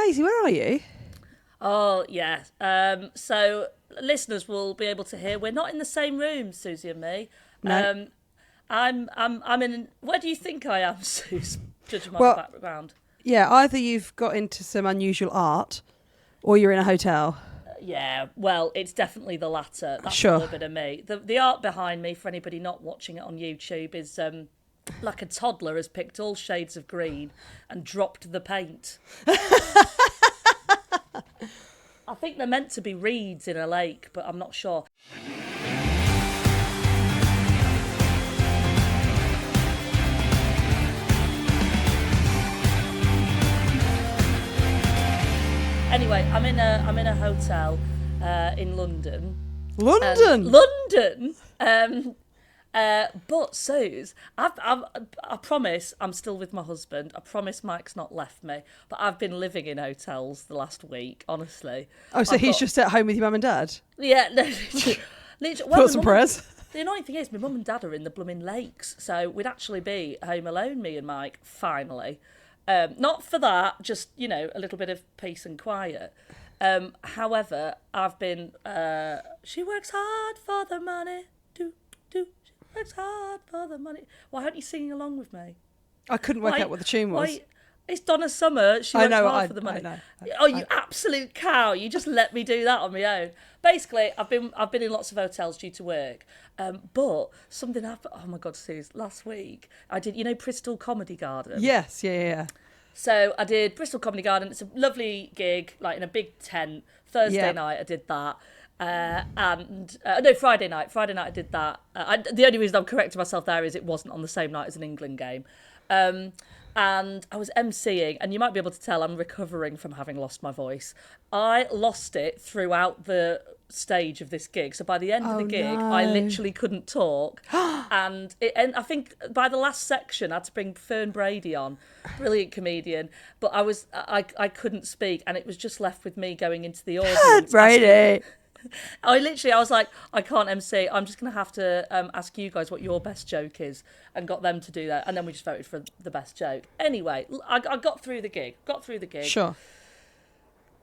Maisie, where are you? Oh, yeah. So listeners will be able to hear we're not in the same room, Susie and me. No. I'm in. Where do you think I am, Suze? Judging by the Well, background. yeah, either you've got into some unusual art or you're in a hotel. Yeah, well, it's definitely the latter. That's Sure. a little bit of me. The art behind me, for anybody not watching it on YouTube, is like a toddler has picked all shades of green and dropped the paint. I think they're meant to be reeds in a lake, but I'm not sure. Anyway, I'm in a hotel in London. London? London. But Suze, I promise I'm still with my husband. I promise Mike's not left me. But I've been living in hotels the last week, honestly. Oh, so he's just at home with your mum and dad? Yeah, no. Well, Put some prayers. The annoying thing is my mum and dad are in the blooming lakes, so we'd actually be home alone, me and Mike, finally. Not for that, just, a little bit of peace and quiet. However, I've been... she works hard for the money. She works hard for the money. Why aren't you singing along with me? I couldn't work out what the tune was. It's Donna Summer. She works hard for the money. I know. Oh, you absolute cow. You just let me do that on my own. Basically, I've been in lots of hotels due to work. But something happened. Oh, my God, Suze. Last week, I did, Bristol Comedy Garden? Yes, yeah. So I did Bristol Comedy Garden. It's a lovely gig, like in a big tent. Thursday night I did that. Friday night. Friday night I did that. The only reason I'm correcting myself there is it wasn't on the same night as an England game. And I was emceeing, and you might be able to tell I'm recovering from having lost my voice. I lost it throughout the stage of this gig. So by the end of the gig, I literally couldn't talk. and I think by the last section, I had to bring Fern Brady on, brilliant comedian. But I couldn't speak, and it was just left with me going into the audience. Brady. I was like, I can't MC. I'm just going to have to ask you guys what your best joke is, and got them to do that. And then we just voted for the best joke. Anyway, I got through the gig. Sure.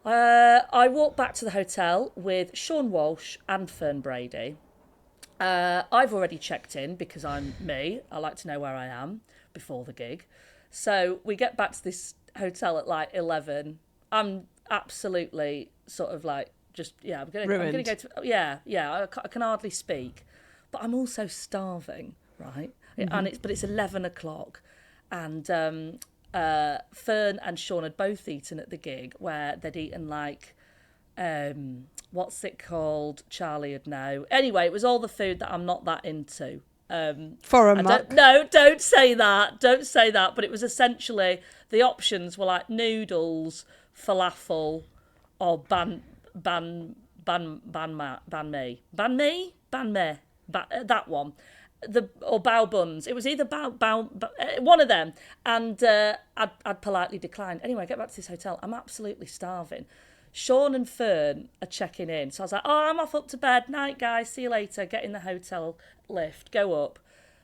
I walked back to the hotel with Sean Walsh and Fern Brady. I've already checked in because I'm me. I like to know where I am before the gig. So we get back to this hotel at like 11. I'm absolutely sort of like, I'm gonna go to I can hardly speak, but I'm also starving, right? Mm-hmm. But it's 11 o'clock, and Fern and Sean had both eaten at the gig, where they'd eaten like what's it called? Charlie would know. Anyway, it was all the food that I'm not that into. Foreign muck. Don't say that. Don't say that. But it was essentially the options were like noodles, falafel, or banh mi, that one, or bao buns. It was either bao one of them, and I'd politely declined. Anyway, I get back to this hotel. I'm absolutely starving. Sean and Fern are checking in, so I was like, "Oh, I'm off up to bed. Night, guys. See you later." Get in the hotel lift, go up.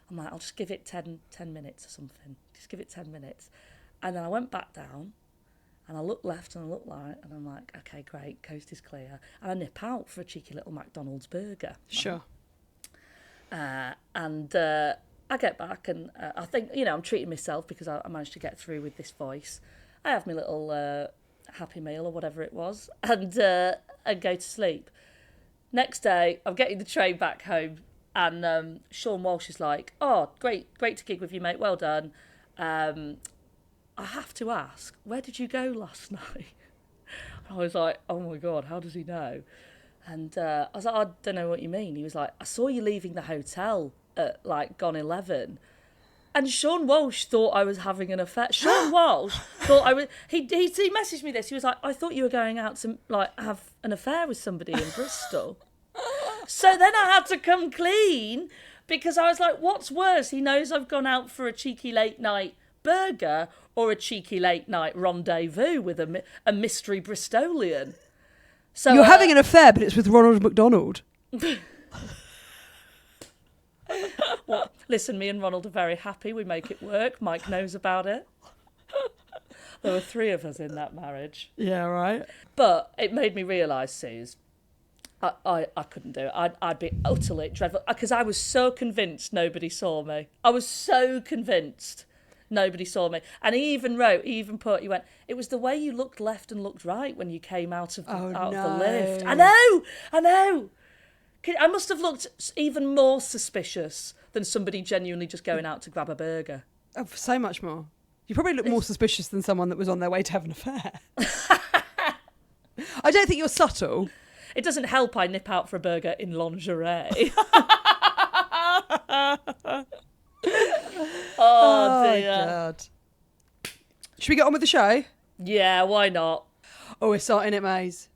I'm like, "I'll just give it 10 minutes or something. Just give it 10 minutes," and then I went back down. And I look left and I look right, and I'm like, okay, great, coast is clear. And I nip out for a cheeky little McDonald's burger. Sure. I get back, and I think, I'm treating myself because I managed to get through with this voice. I have my little Happy Meal or whatever it was, and go to sleep. Next day, I'm getting the train back home, and Sean Walsh is like, oh, great to gig with you, mate, well done. I have to ask, where did you go last night? I was like, oh my God, how does he know? And I was like, I don't know what you mean. He was like, I saw you leaving the hotel at like gone 11. And Sean Walsh thought I was having an affair. Sean Walsh thought I was, he messaged me this. He was like, I thought you were going out to like have an affair with somebody in Bristol. So then I had to come clean because I was like, what's worse? He knows I've gone out for a cheeky late night burger or a cheeky late night rendezvous with a mystery Bristolian. So you're having an affair, but it's with Ronald McDonald. Well, listen, me and Ronald are very happy. We make it work. Mike knows about it. There were 3 of us in that marriage. Yeah, right. But it made me realise, Suze, I couldn't do it. I'd be utterly dreadful because I was so convinced nobody saw me. I was so convinced nobody saw me. And he even put, he went, it was the way you looked left and looked right when you came out of the lift. I know. I must have looked even more suspicious than somebody genuinely just going out to grab a burger. Oh, so much more. You probably look more suspicious than someone that was on their way to have an affair. I don't think you're subtle. It doesn't help I nip out for a burger in lingerie. Oh dear. God. Should we get on with the show? Yeah, why not? Oh, we're starting it, Maze.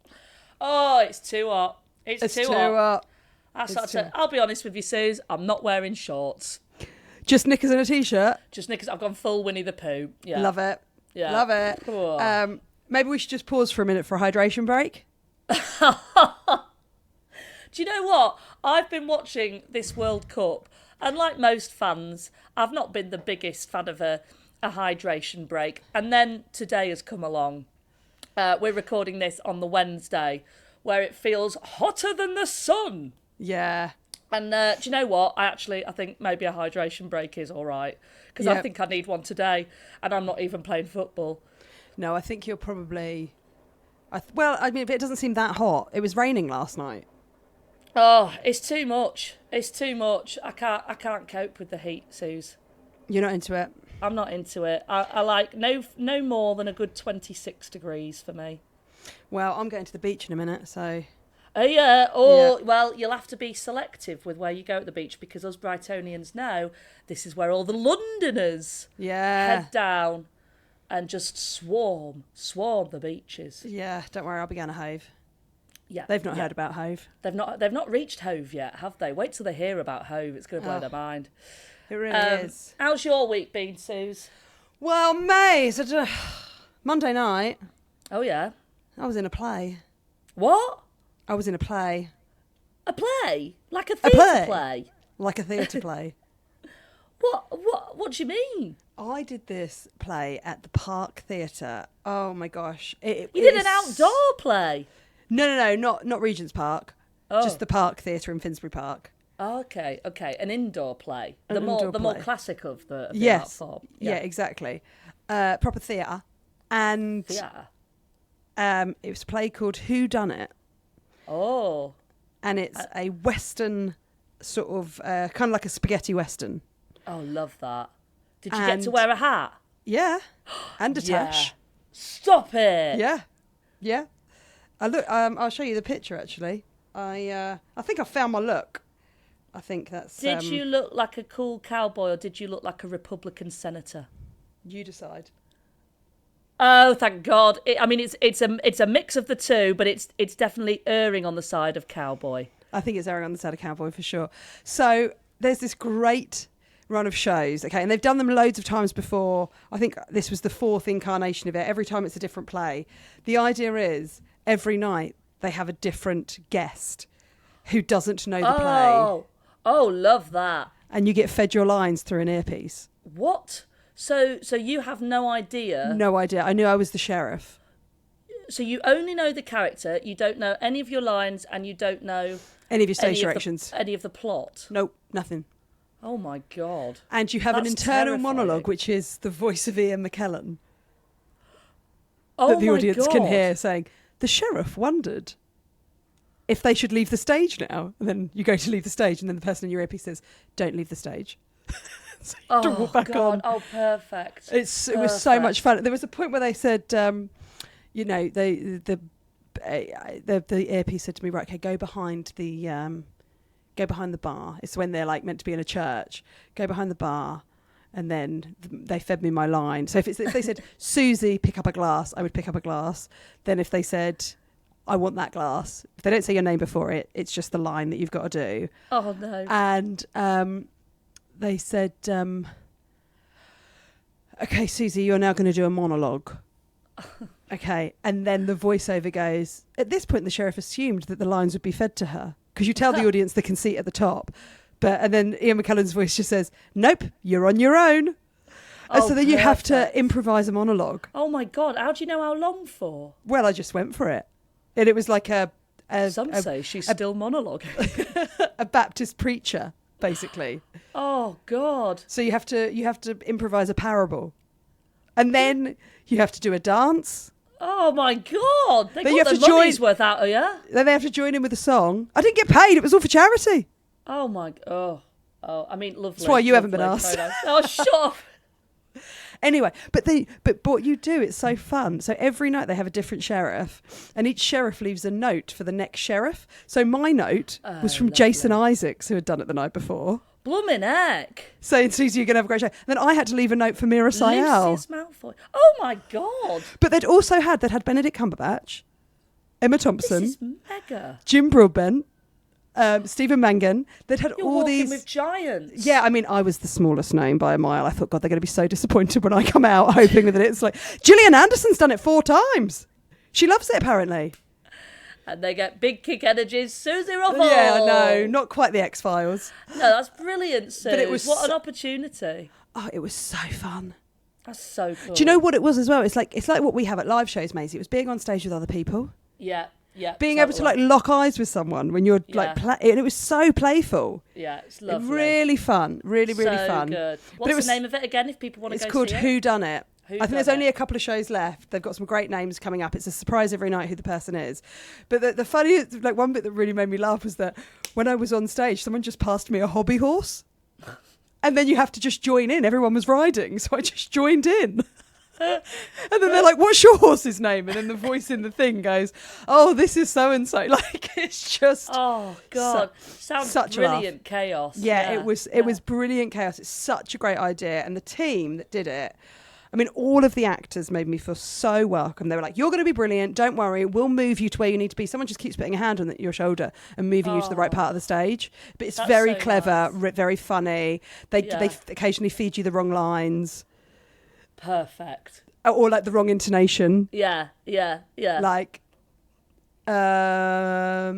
Oh, it's too hot. It's too hot. I'll be honest with you, Suze. I'm not wearing shorts. Just knickers and a t-shirt? Just knickers. I've gone full Winnie the Pooh. Yeah. Love it. Yeah. Love it. Oh. Maybe we should just pause for a minute for a hydration break. Do you know what? I've been watching this World Cup, and like most fans, I've not been the biggest fan of a hydration break. And then today has come along. We're recording this on the Wednesday, where it feels hotter than the sun. Yeah. And do you know what? I think maybe a hydration break is all right, because I think I need one today, and I'm not even playing football. No, I think you're probably... if it doesn't seem that hot. It was raining last night. Oh, it's too much. It's too much. I can't cope with the heat, Suze. You're not into it? I'm not into it. I like no more than a good 26 degrees for me. Well, I'm going to the beach in a minute, so... Oh, yeah. Well, you'll have to be selective with where you go at the beach, because us Brightonians know this is where all the Londoners head down and just swarm the beaches. Yeah, don't worry, I'll be going to Hove. Yeah, They've not heard about Hove. They've not reached Hove yet, have they? Wait till they hear about Hove. It's going to blow their mind. It really is. How's your week been, Suze? Well, May, Monday night. Oh, yeah. I was in a play. What? I was in a play. A play? Like a theatre play? Like a theatre play. What do you mean? I did this play at the Park Theatre. Oh my gosh. You did an outdoor play? No, not Regent's Park. Oh. Just the Park Theatre in Finsbury Park. Okay. An indoor play. The Indoor more play. classic of the art form. Yeah, exactly. Proper theatre. And it was a play called Who Done It? Oh. And it's a Western sort of, kind of like a spaghetti Western. Oh, love that. Did you get to wear a hat? Yeah. And a tash. Yeah. Stop it. Yeah. I'll show you the picture, actually. I think I found my look. I think that's... Did you look like a cool cowboy, or did you look like a Republican senator? You decide. Oh, thank God. It's a mix of the two, but it's definitely erring on the side of cowboy. I think it's erring on the side of cowboy for sure. So there's this great run of shows, okay, and they've done them loads of times before. I think this was the 4th incarnation of it. Every time it's a different play. The idea is every night they have a different guest who doesn't know the play. Oh, love that. And you get fed your lines through an earpiece. What? So you have no idea? No idea. I knew I was the sheriff. So you only know the character, you don't know any of your lines, and you don't know... Any of your stage directions. Any of the plot? Nope, nothing. Oh, my God. And you have an internal monologue, which is the voice of Ian McKellen. That the audience can hear saying, the sheriff wondered if they should leave the stage now. And then you go to leave the stage, and then the person in your earpiece says, don't leave the stage. So you have to walk back on. Oh, perfect. It was so much fun. There was a point where they said, the earpiece said to me, right, okay, go behind the bar. It's when they're like meant to be in a church. Go behind the bar. And then they fed me my line. So if they said, Suzi, pick up a glass, I would pick up a glass. Then if they said, I want that glass, if they don't say your name before it, it's just the line that you've got to do. Oh, no. And they said, okay, Suzi, you're now going to do a monologue. Okay. And then the voiceover goes, at this point, the sheriff assumed that the lines would be fed to her, because you tell the audience the conceit at the top. And then Ian McKellen's voice just says, nope, you're on your own. And so then you have to perfect. improvise a monologue. Oh my God, how do you know how long for? Well, I just went for it. And it was like Some say she's still monologuing. a Baptist preacher, basically. Oh God. So you have to improvise a parable. And then you have to do a dance. Oh my God. They Then you got have the to money's join- worth out of you. Then they have to join in with a song. I didn't get paid. It was all for charity. Oh my. Oh. I mean, lovely. That's why you haven't been lovely. asked. Very nice. Oh, shut up. Anyway, but what you do, it's so fun. So every night they have a different sheriff, and each sheriff leaves a note for the next sheriff. So my note was from lovely. Jason Isaacs, who had done it the night before, Bloomin' heck. saying, Suzi, you're going to have a great show. Then I had to leave a note for Mira Sayal. Lucius Malfoy. Oh my God. But they'd had Benedict Cumberbatch, Emma Thompson, This is mega. Jim Broadbent, Stephen Mangan. They'd had You're all walking these. with giants. Yeah, I mean, I was the smallest name by a mile. I thought, God, they're going to be so disappointed when I come out, hoping that it's like Gillian Anderson's done it 4 times. She loves it, apparently. And they get big kick energies. Suzi Ruffell. Yeah, I know. Not quite the X-Files. No, that's brilliant, Sue. But it was What an opportunity. Oh, it was so fun. That's so cool. Do you know what it was as well? It's like what we have at live shows, Maisie. It was being on stage with other people. Yeah. Being able to like lock eyes with someone when you're like and it was so playful. Yeah, it's lovely. Really fun. Really, really so fun. Good. What's the name of it again if people want to go see it? It's called Who Done It. I think there's only It? a couple of shows left. They've got some great names coming up. It's a surprise every night who the person is. But the funniest, like one bit that really made me laugh was that when I was on stage, someone just passed me a hobby horse. And then you have to just join in. Everyone was riding, so I just joined in. And then they're like, what's your horse's name? And then the voice in the thing goes, oh, this is so-and-so. Like, it's just... Oh, God. Sounds such brilliant chaos. Yeah, it was brilliant chaos. It's such a great idea. And the team that did it, I mean, all of the actors made me feel so welcome. They were like, you're going to be brilliant. Don't worry. We'll move you to where you need to be. Someone just keeps putting a hand on your shoulder and moving you to the right part of the stage. But it's very so clever, nice. very funny. They occasionally feed you the wrong lines. Perfect. Or like the wrong intonation. Yeah. Like, so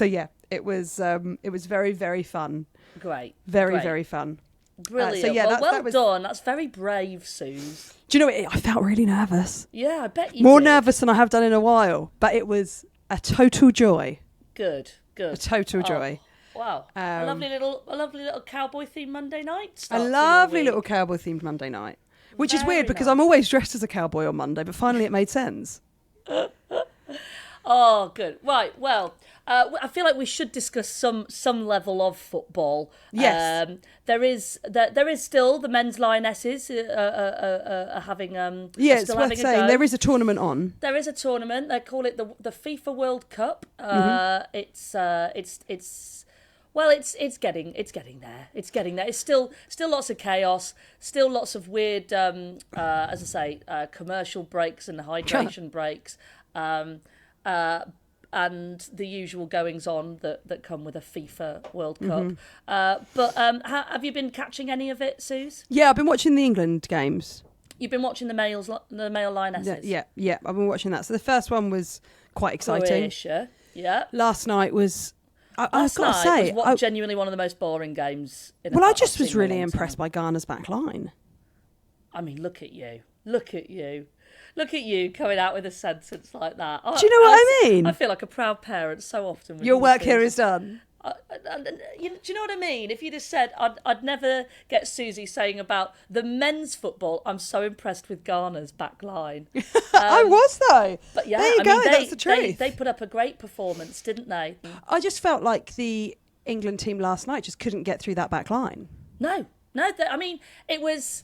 yeah, it was very, very fun. Great. Very fun. Brilliant. So yeah, well done. That's very brave, Suze. Do you know what? I felt really nervous. Yeah, I bet you More did. nervous than I have done in a while, but it was a total joy. Good. A total joy. Wow. A lovely little cowboy themed Monday night. A lovely little cowboy themed Monday night. Which is weird because I'm always dressed as a cowboy on Monday, but finally it made sense. Oh, good. Right. Well, I feel like we should discuss some level of football. Yes. There is still the men's Lionesses are having Yeah, are it's still worth having a saying go. there is a tournament on. There is a tournament. They call it the FIFA World Cup. It's getting there. It's getting there. It's still lots of chaos. Still lots of weird, as I say, commercial breaks and hydration breaks, and the usual goings on that come with a FIFA World Cup. But have you been catching any of it, Suze? Yeah, I've been watching the England games. You've been watching the male Lionesses. Yeah. I've been watching that. So the first one was quite exciting. Croatia. Yeah. Last night was. I've got to Last say, night was genuinely one of the most boring games. I just was really impressed by Ghana's back line. I mean, look at you coming out with a sentence like that. Do you know what I mean? I feel like a proud parent so often. With Your these work here things. is done. Do you know what I mean? If you'd have said, I'd never get Susie saying about the men's football, I'm so impressed with Ghana's back line. I was though. But yeah, there you go. That's the truth. They put up a great performance, didn't they? I just felt like the England team last night just couldn't get through that back line. No. I mean, it was.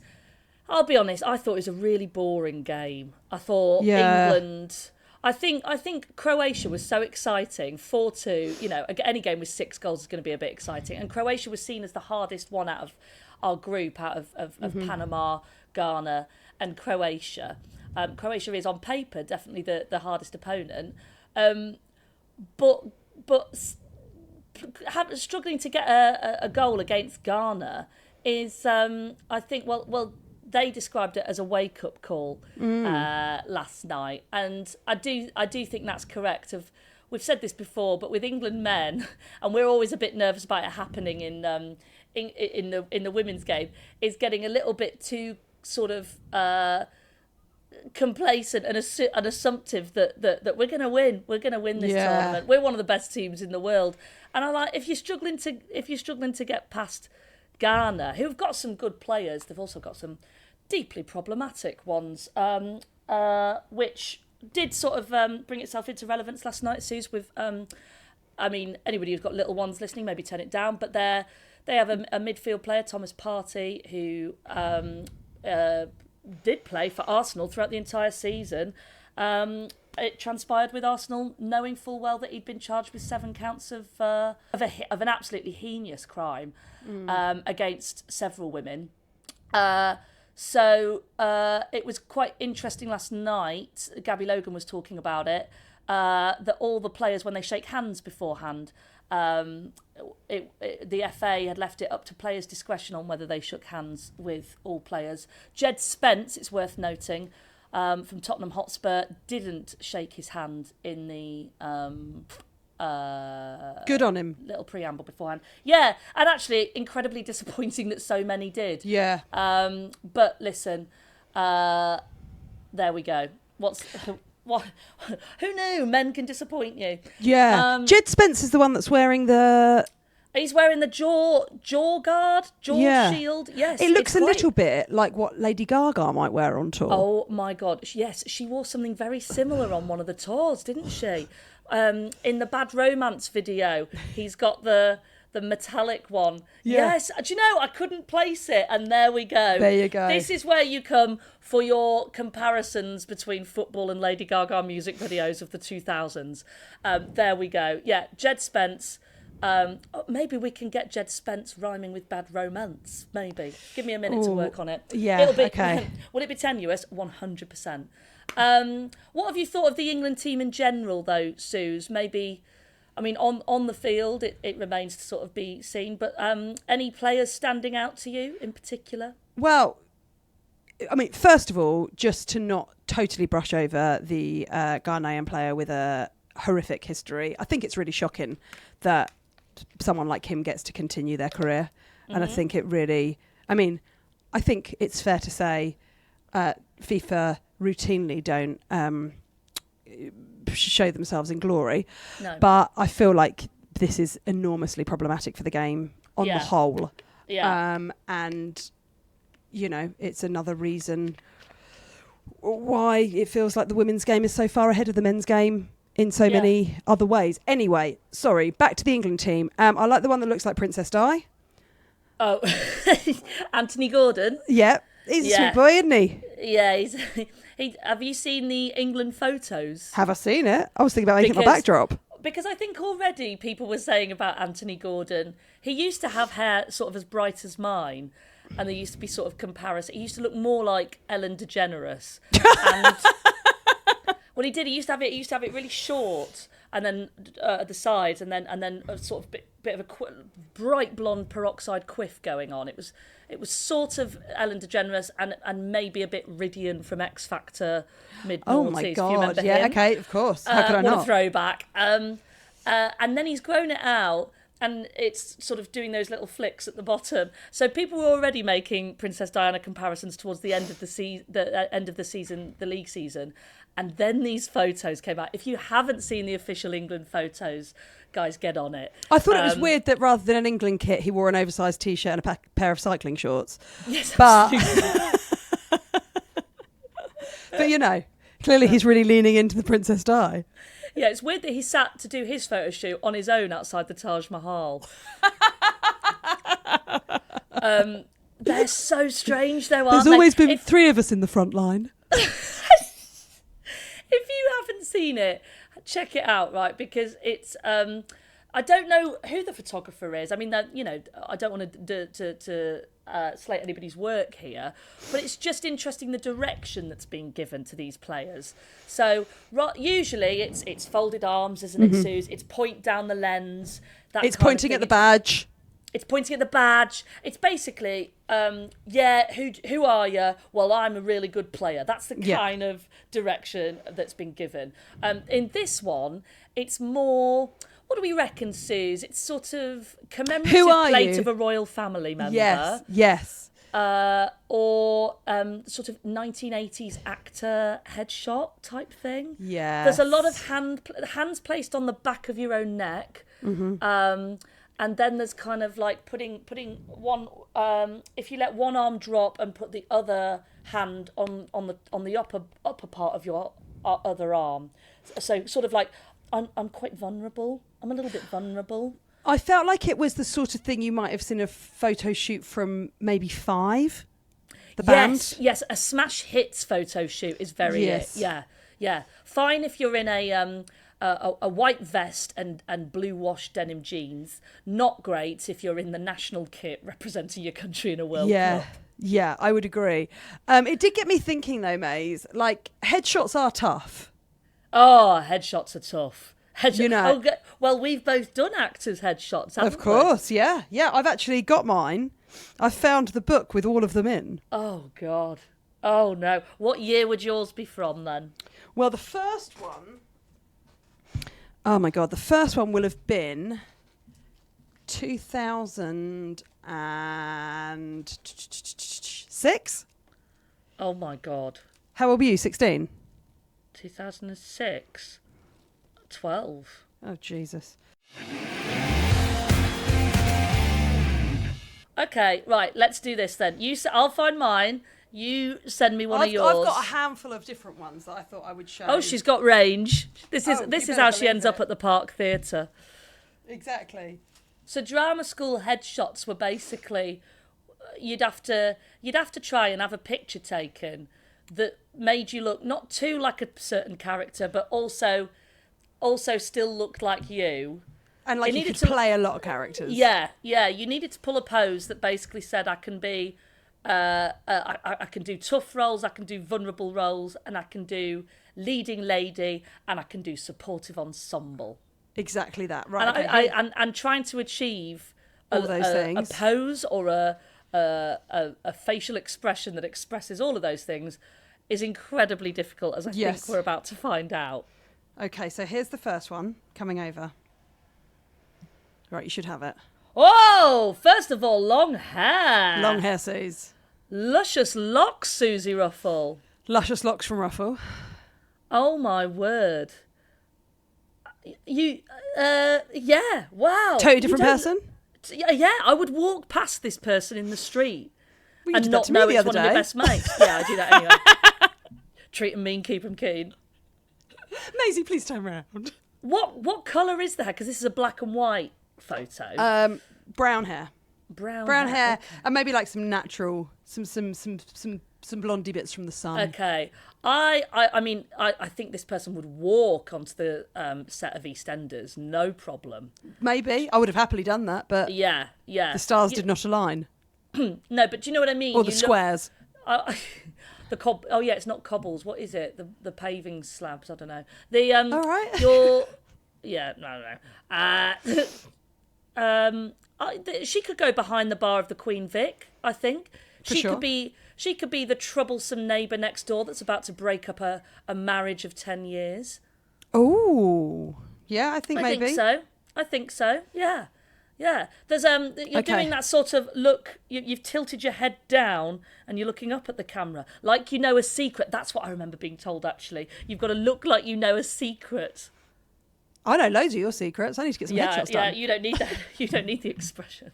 I'll be honest. I thought it was a really boring game. I thought England. I think Croatia was so exciting. 4-2. You know, any game with 6 goals is going to be a bit exciting. And Croatia was seen as the hardest one out of our group, out of Panama, Ghana, and Croatia. Croatia is on paper definitely the hardest opponent. But struggling to get a goal against Ghana is, I think, well, they described it as a wake-up call last night, and I do think that's correct. Of we've said this before, but with England men, and we're always a bit nervous about it happening in the women's game, is getting a little bit too sort of complacent and assumptive that we're going to win. We're going to win this tournament. We're one of the best teams in the world. And I like, if you're struggling to get past Ghana, who've got some good players, they've also got some deeply problematic ones, which did sort of bring itself into relevance last night, Suze, with I mean, anybody who's got little ones listening, maybe turn it down, but they have a midfield player, Thomas Partey, who did play for Arsenal throughout the entire season. It transpired with Arsenal knowing full well that he'd been charged with 7 counts of an absolutely heinous crime against several women. So it was quite interesting last night. Gabby Logan was talking about it, that all the players, when they shake hands beforehand, the FA had left it up to players' discretion on whether they shook hands with all players. Jed Spence, it's worth noting, from Tottenham Hotspur, didn't shake his hand in the good on him little preamble beforehand. Yeah, and actually incredibly disappointing that so many did. Yeah. But listen, there we go. What? Who knew men can disappoint you? Yeah. Jed Spence is the one that's wearing the... He's wearing the jaw guard, shield. Yes, it looks a little bit like what Lady Gaga might wear on tour. Oh my God! Yes, she wore something very similar on one of the tours, didn't she? In the Bad Romance video, he's got the metallic one. Yeah. Yes, do you know, I couldn't place it, and there we go. There you go. This is where you come for your comparisons between football and Lady Gaga music videos of the 2000s. There we go. Yeah, Jed Spence. Maybe we can get Jed Spence rhyming with Bad Romance. Maybe. Give me a minute to work on it. Yeah, it'll be, okay. Would it be tenuous? 100%. What have you thought of the England team in general, though, Suze? Maybe, I mean, on the field, it remains to sort of be seen, but any players standing out to you in particular? Well, I mean, first of all, just to not totally brush over the Ghanaian player with a horrific history, I think it's really shocking that someone like him gets to continue their career. And I think it really, I mean, I think it's fair to say FIFA routinely don't show themselves in glory. No. But I feel like this is enormously problematic for the game on the whole. Yeah. And, you know, it's another reason why it feels like the women's game is so far ahead of the men's game in so many other ways. Anyway, sorry, back to the England team. I like the one that looks like Princess Di. Oh, Anthony Gordon. Yeah, he's a sweet boy, isn't he? Yeah, have you seen the England photos? Have I seen it? I was thinking about making a backdrop. Because I think already people were saying about Anthony Gordon, he used to have hair sort of as bright as mine, and there used to be sort of comparison. He used to look more like Ellen DeGeneres. And well, he used to have it really short, and then at the sides, and then a sort of bit of a bright blonde peroxide quiff going on. It was sort of Ellen DeGeneres and maybe a bit Ridian from X Factor mid-noughties. Oh my God! If you remember yeah, him. Okay, of course. How could I not? What a throwback! And then he's grown it out, and it's sort of doing those little flicks at the bottom. So people were already making Princess Diana comparisons towards the end of the season, the league season. And then these photos came out. If you haven't seen the official England photos, guys, get on it. I thought it was weird that rather than an England kit, he wore an oversized T-shirt and a pair of cycling shorts. Yes, but but you know, clearly he's really leaning into the Princess Di. Yeah, it's weird that he sat to do his photo shoot on his own outside the Taj Mahal. They're so strange, though, aren't they? There's always been 3 of us in the front line. If you haven't seen it, check it out, right? Because it's I don't know who the photographer is. I mean, you know, I don't want to slate anybody's work here, but it's just interesting the direction that's being given to these players. So usually it's folded arms, isn't it, Suze? It's point down the lens. It's pointing at the badge. It's pointing at the badge. It's basically, who are you? Well, I'm a really good player. That's the kind of direction that's been given. In this one, it's more... What do we reckon, Suze? It's sort of commemorative plate of a royal family member. Yes. Or sort of 1980s actor headshot type thing. Yeah. There's a lot of hands placed on the back of your own neck. Mm-hmm. And then there's kind of like putting one. If you let one arm drop and put the other hand on the upper part of your other arm, so sort of like I'm quite vulnerable. I'm a little bit vulnerable. I felt like it was the sort of thing you might have seen a photo shoot from maybe Five, the band. Yes, a Smash Hits photo shoot is very it. Yeah. Fine if you're in a white vest and blue wash denim jeans. Not great if you're in the national kit representing your country in a World Cup. Yeah, I would agree. It did get me thinking though, Maze. Like, headshots are tough. Oh, headshots are tough. You know. Well, we've both done actors' headshots, haven't we? Of course, yeah. I've actually got mine. I found the book with all of them in. Oh God. Oh no. What year would yours be from then? Well, the first one. Oh my God, the first one will have been 2006. Oh my God. How old were you? 16. 2006. 12. Oh Jesus. Okay, right. Let's do this then. I'll find mine. You send me one of yours. I've got a handful of different ones that I thought I would show. Oh, she's got range. This is how she ends up at the Park Theatre. Exactly. So drama school headshots were basically you'd have to try and have a picture taken that made you look not too like a certain character, but also still looked like you. And like you could play a lot of characters. Yeah. You needed to pull a pose that basically said I can be, I can do tough roles, I can do vulnerable roles, and I can do leading lady, and I can do supportive ensemble. Exactly that, right? And and trying to achieve all those things, a pose or a facial expression that expresses all of those things, is incredibly difficult, as I think we're about to find out. Okay, so here's the first one coming over. Right, you should have it. Oh, first of all, long hair. Long hair, Suze. Luscious locks, Susie Ruffell. Luscious locks from Ruffell. Oh my word. You, wow. Totally different person? Yeah, I would walk past this person in the street and not know it's one of your best mates. Yeah, I do that anyway. Treat them mean, keep them keen. Maisie, please turn around. What colour is that? Because this is a black and white photo. Brown hair. Brown hair, okay. And maybe like some natural, some blondie bits from the sun. Okay, I mean, I think this person would walk onto the set of EastEnders, no problem. Maybe I would have happily done that, but yeah, the stars did not align. No, but do you know what I mean? Or the squares. It's not cobbles. What is it? The paving slabs. I don't know. All right. She could go behind the bar of the Queen Vic, I think. She sure. could be the troublesome neighbour next door that's about to break up a marriage of 10 years. Oh, yeah, I think maybe. I think so. Yeah. There's you're doing that sort of look. You've tilted your head down and you're looking up at the camera like you know a secret. That's what I remember being told. Actually, you've got to look like you know a secret. I know loads of your secrets. I need to get some headshots done. Yeah, you don't need that. You don't need the expression.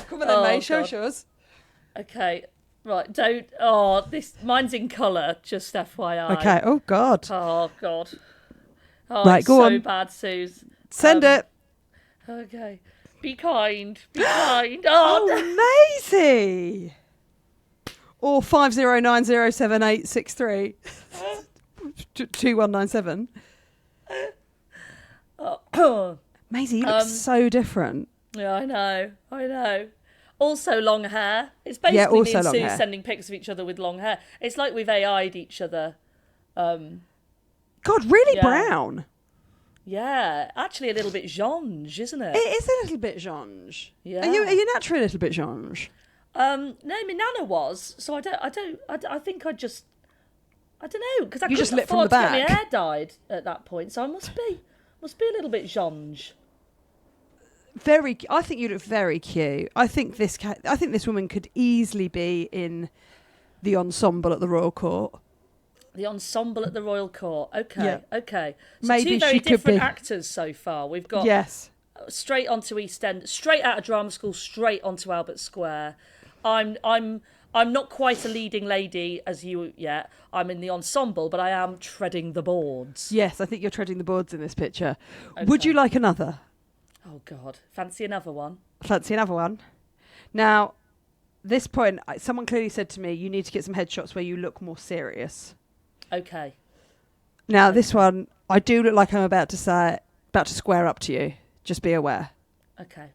Come on then, mate. Show us. Okay, right. Mine's in colour. Just FYI. Okay. Oh God. Oh God. Oh, right, it's go so on. bad, Suze. Send it. Okay. Be kind. Be kind. Oh, Maisie. Or 50907863 2197. Maisie, you look so different. Yeah, I know. Also long hair. It's basically me and Sue sending pics of each other with long hair. It's like we've AI'd each other. God, really brown. Yeah, actually a little bit Jeange, isn't it? It is a little bit Jeange. Yeah. Are you naturally a little bit Jeange? No, my nana was. So I think I don't know, because I You couldn't just lit from afford the to get my back. hair dyed at that point. So I must be a little bit Jeange. I think you look very cute. I think this woman could easily be in the ensemble at the Royal Court. The ensemble at the Royal Court. Okay, Yeah. okay. So Maybe two very she could different be. actors so far. We've got Yes. straight onto East End, straight out of drama school, straight onto Albert Square. I'm not quite a leading lady as you yet. I'm in the ensemble, but I am treading the boards. Yes, I think you're treading the boards in this picture. Okay. Would you like another? Oh God, fancy another one? Fancy another one? Now, this point, someone clearly said to me, you need to get some headshots where you look more serious. Okay. Now, this one, I do look like I'm about to square up to you. Just be aware. Okay.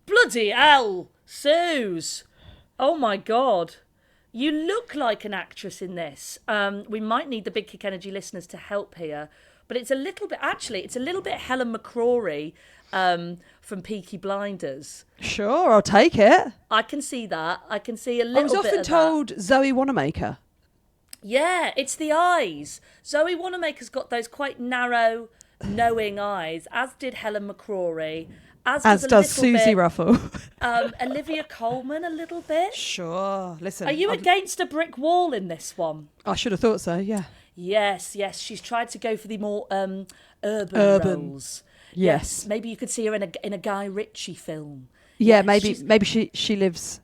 Bloody hell, Suze! Oh my God. You look like an actress in this. We might need the Big Kick Energy listeners to help here, but it's a little bit Helen McCrory from Peaky Blinders. Sure, I'll take it. I can see that. I can see a little bit I was often of told Zoe Wanamaker. Yeah, it's the eyes. Zoe Wanamaker's got those quite narrow, knowing eyes, as did Helen McCrory. As does Suzi Ruffell. Olivia Colman a little bit. Sure. Listen. Are you against a brick wall in this one? I should have thought so, yeah. Yes. She's tried to go for the more urban roles. Yes. Maybe you could see her in a Guy Ritchie film. Yeah, Yes, maybe she lives,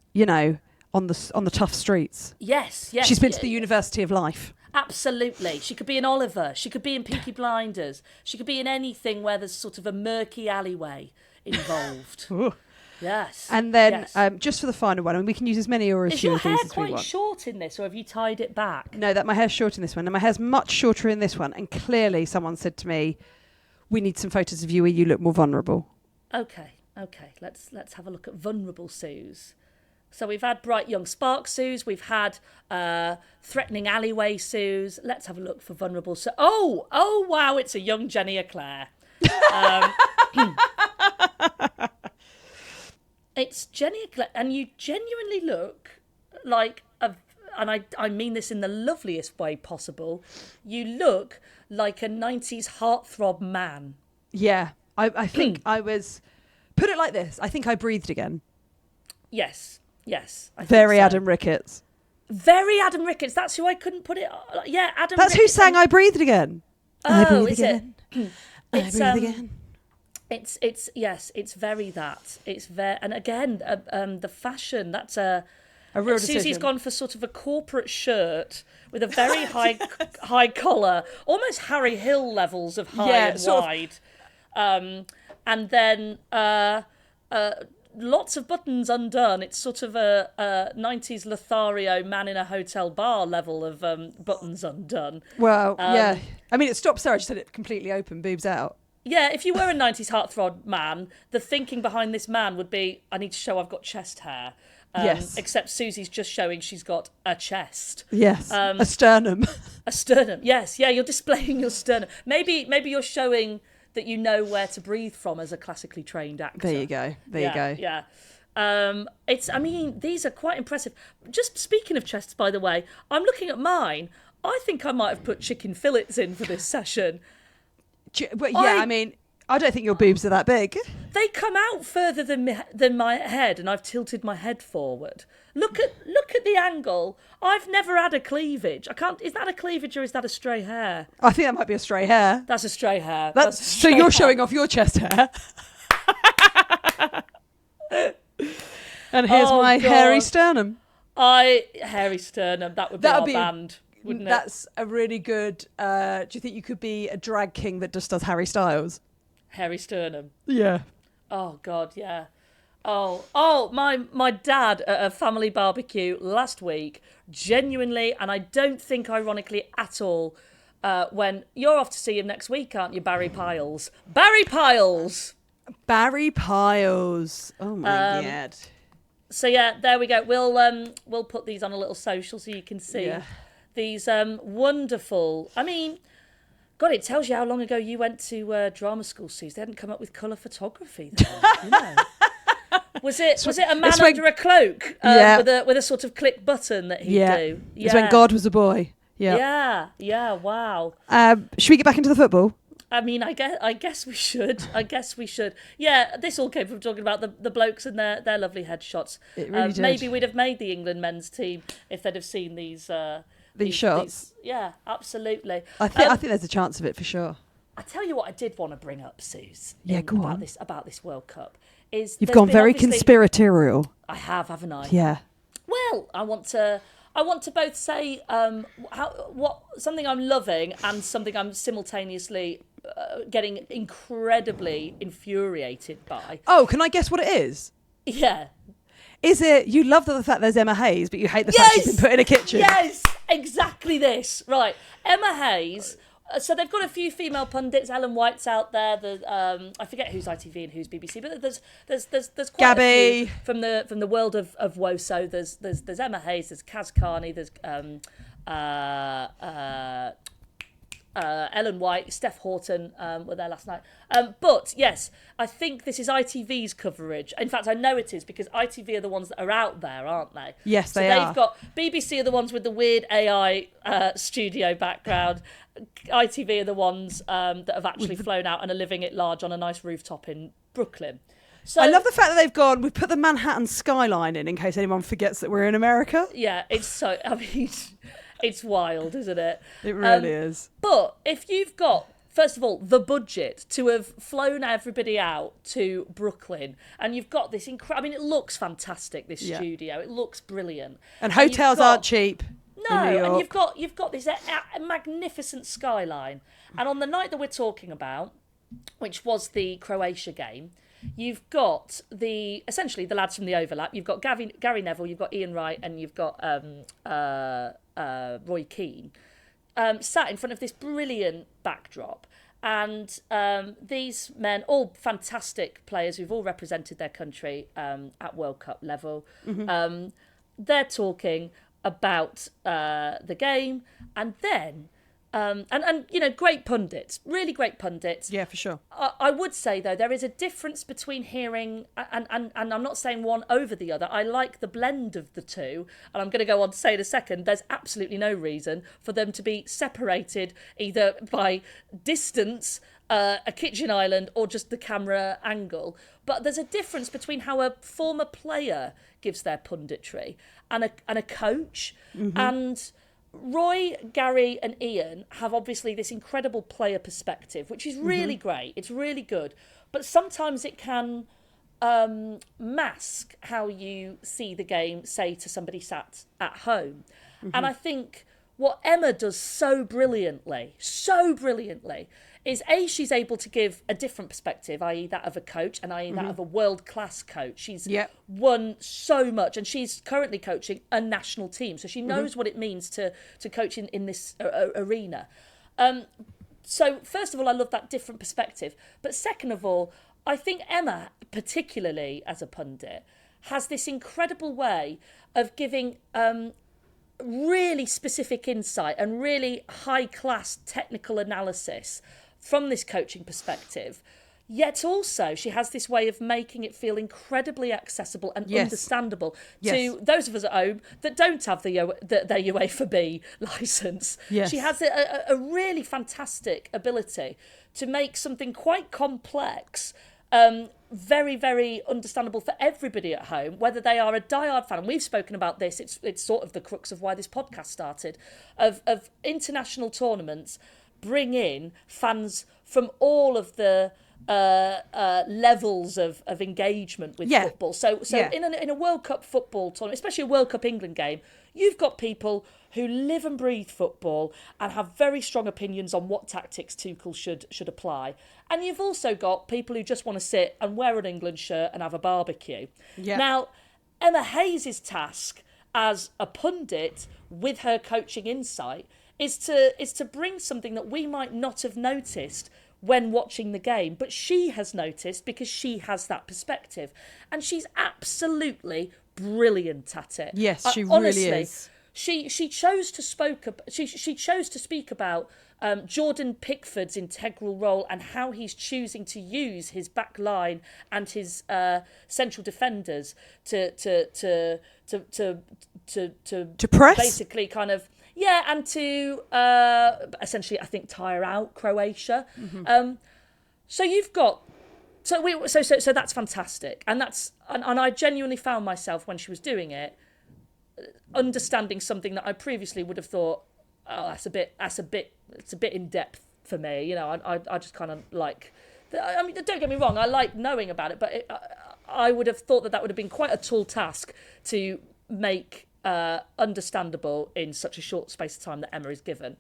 on the tough streets. Yes. She's been to the University of Life. Absolutely. She could be in Oliver. She could be in Peaky Blinders. She could be in anything where there's sort of a murky alleyway involved. Yes. And then, just for the final one, and we can use as many or as Is few your of hair these as we quite want. short in this, or have you tied it back? No, that my hair's short in this one, and my hair's much shorter in this one. And clearly, someone said to me, "We need some photos of you where you look more vulnerable." Okay. Let's have a look at vulnerable Suze. So we've had bright young spark Suze. We've had threatening alleyway Suze. Let's have a look for vulnerable. So oh wow, it's a young Jenny Eclair. It's Jenny Eclair, and you genuinely look like and I mean this in the loveliest way possible. You look like a 90s heartthrob man. Yeah, I think I was. Put it like this: I think I breathed again. Yes. I Very think so. Adam Ricketts. Very Adam Ricketts. That's who I couldn't put it. Yeah, Adam. That's Ricketts. who sang "I Breathed Again." I Oh, breathe is again. it? I breathe again. It's very that. It's very, and again, the fashion. That's a real Susie's decision. gone for sort of a corporate shirt with a very high collar, almost Harry Hill levels of high and wide, and then lots of buttons undone. It's sort of a 90s Lothario man in a hotel bar level of buttons undone. Well, yeah. I mean, it stops there. I just had it completely open, boobs out. Yeah, if you were a 90s heartthrob man, the thinking behind this man would be, I need to show I've got chest hair. Yes. Except Susie's just showing she's got a chest. Yes. A sternum. A sternum. Yes. Yeah, you're displaying your sternum. Maybe you're showing that you know where to breathe from as a classically trained actor. There you go. There you go. Yeah. I mean, these are quite impressive. Just speaking of chests, by the way, I'm looking at mine. I think I might have put chicken fillets in for this session. Well, yeah, I mean, I don't think your boobs are that big. They come out further than my head, and I've tilted my head forward. Look at the angle. I've never had a cleavage. I can't. Is that a cleavage or is that a stray hair? I think that might be a stray hair. That's a stray hair. So you're showing off your chest hair. And here's my God. hairy sternum. Hairy sternum. That would be our band, wouldn't it? That's a really good. Do you think you could be a drag king that just does Harry Styles? Hairy sternum. Yeah. Oh God, yeah. Oh, my dad at a family barbecue last week, genuinely, and I don't think ironically at all, when you're off to see him next week, aren't you, Barry Piles? Barry Piles! Barry Piles. Oh my God. So yeah, there we go. We'll put these on a little social so you can see. Yeah. these wonderful. I mean, God, it tells you how long ago you went to drama school, Suze. They hadn't come up with colour photography then, you know. Was it a man under a cloak with a sort of click button that he'd do? Yeah, it's when God was a boy. Yeah, wow. Should we get back into the football? I mean, I guess we should. Yeah, this all came from talking about the blokes and their lovely headshots. It really did. Maybe we'd have made the England men's team if they'd have seen these shots. Yeah, absolutely. I think there's a chance of it for sure. I tell you what, I did want to bring up, Suze. Go on. About this World Cup is you've gone very conspiratorial. I have, haven't I? Yeah. Well, I want to both say something I'm loving and something I'm simultaneously getting incredibly infuriated by. Oh, can I guess what it is? Yeah. Is it you love the fact there's Emma Hayes, but you hate the fact she's been put in a kitchen? Yes, exactly this. Right. Emma Hayes. So they've got a few female pundits. Ellen White's out there. I forget who's ITV and who's BBC, but there's quite a few from the world of WOSO. There's Emma Hayes. There's Kaz Carney. There's Ellen White, Steph Horton were there last night. But yes, I think this is ITV's coverage. In fact, I know it is because ITV are the ones that are out there, aren't they? Yes, they are. They've got BBC are the ones with the weird AI studio background. ITV are the ones that have actually flown out and are living it large on a nice rooftop in Brooklyn. So, I love the fact that we've put the Manhattan skyline in case anyone forgets that we're in America. Yeah, it's wild, isn't it? It really is. But if you've got, first of all, the budget to have flown everybody out to Brooklyn, and you've got this I mean, it looks fantastic, this studio. It looks brilliant. And hotels aren't cheap. No, and you've got this magnificent skyline. And on the night that we're talking about, which was the Croatia game, you've got essentially the lads from the overlap. You've got Gary Neville, you've got Ian Wright, and you've got Roy Keane sat in front of this brilliant backdrop. And these men, all fantastic players who've all represented their country at World Cup level, they're talking about the game, and then and you know, great pundits, really great pundits. Yeah, for sure. I would say though there is a difference between hearing and I'm not saying one over the other. I like the blend of the two, and I'm going to go on to say in a second. There's absolutely no reason for them to be separated either by distance, a kitchen island, or just the camera angle. But there's a difference between how a former player gives their punditry and a coach. And Roy, Gary and Ian have obviously this incredible player perspective, which is really great. It's really good. But sometimes it can mask how you see the game, say, to somebody sat at home. And I think what Emma does so brilliantly, is she's able to give a different perspective, i.e. that of a coach, and i.e. that of a world-class coach. She's won so much, and she's currently coaching a national team, so she knows what it means to coach in this arena. So first of all, I love that different perspective. But second of all, I think Emma, particularly as a pundit, has this incredible way of giving really specific insight and really high-class technical analysis from this coaching perspective. Yet also she has this way of making it feel incredibly accessible and understandable to those of us at home that don't have their UEFA B licence. She has a really fantastic ability to make something quite complex very, very understandable for everybody at home, whether they are a diehard fan. And we've spoken about this. It's sort of the crux of why this podcast started, of international tournaments bring in fans from all of the levels of engagement with football. So in a World Cup football tournament, especially a World Cup England game, you've got people who live and breathe football and have very strong opinions on what tactics Tuchel should apply. And you've also got people who just want to sit and wear an England shirt and have a barbecue. Yeah. Now, Emma Hayes' task as a pundit with her coaching insight is to bring something that we might not have noticed when watching the game, but she has noticed because she has that perspective. And she's absolutely brilliant at it. Yes, she honestly, really is. she chose to she chose to speak about Jordan Pickford's integral role and how he's choosing to use his back line and his central defenders to press, basically kind of and to essentially I think tire out Croatia. So you've got so that's fantastic, and I genuinely found myself when she was doing it understanding something that I previously would have thought, oh, it's a bit in depth for me. You know, I just kind of like. I mean, don't get me wrong, I like knowing about it, but I would have thought that would have been quite a tall task to make understandable in such a short space of time that Emma is given.